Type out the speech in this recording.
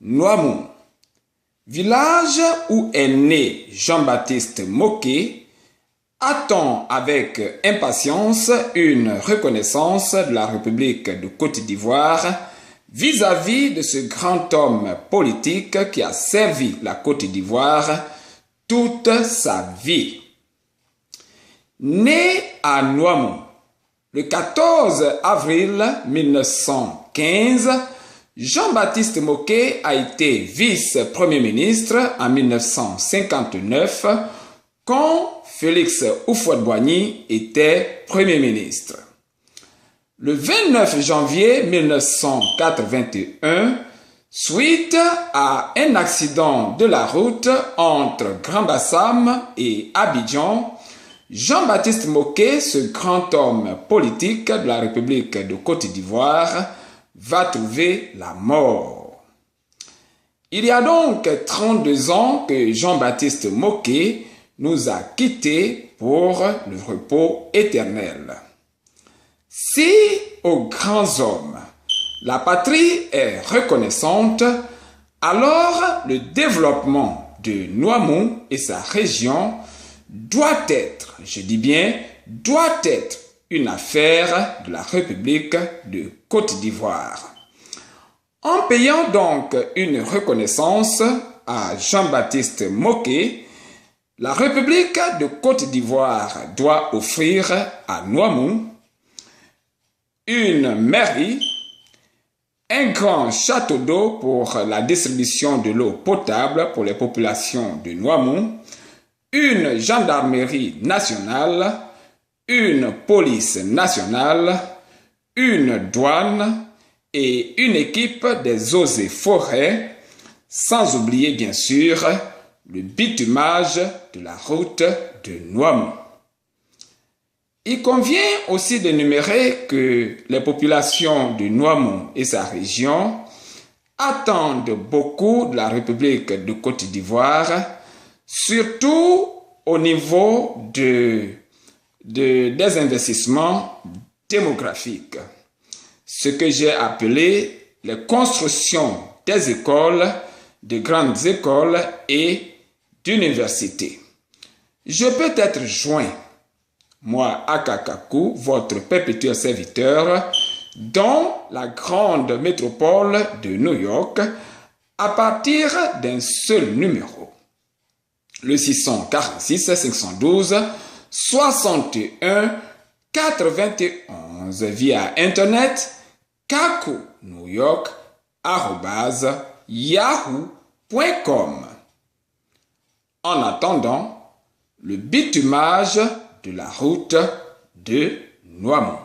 Noamou, village où est né Jean-Baptiste Moquet, attend avec impatience une reconnaissance de la République de Côte d'Ivoire vis-à-vis de ce grand homme politique qui a servi la Côte d'Ivoire toute sa vie. Né à Noamou le 14 avril 1915, Jean-Baptiste Moquet a été vice-premier ministre en 1959 quand Félix Houphouët-Boigny était premier ministre. Le 29 janvier 1981, suite à un accident de la route entre Grand-Bassam et Abidjan, Jean-Baptiste Moquet, ce grand homme politique de la République de Côte d'Ivoire, va trouver la mort. Il y a donc 32 ans que Jean-Baptiste Moquet nous a quittés pour le repos éternel. Si aux grands hommes, la patrie est reconnaissante, alors le développement de Noamou et sa région doit être, je dis bien, doit être une affaire de la République de Côte d'Ivoire. En payant donc une reconnaissance à Jean-Baptiste Moquet, la République de Côte d'Ivoire doit offrir à Noamou une mairie, un grand château d'eau pour la distribution de l'eau potable pour les populations de Noamou, une gendarmerie nationale, une police nationale, une douane et une équipe des eaux et forêts, sans oublier bien sûr le bitumage de la route de Noamou. Il convient aussi d'énumérer que les populations de Noamou et sa région attendent beaucoup de la République de Côte d'Ivoire, surtout au niveau des investissements démographiques, ce que j'ai appelé les constructions des écoles, de grandes écoles et d'universités. Je peux être joint, moi, Akakakou, votre perpétuel serviteur, dans la grande métropole de New York, à partir d'un seul numéro. Le 646 512 61 91 via Internet kakounewyork@yahoo.com. En attendant, le bitumage de la route de Noamou.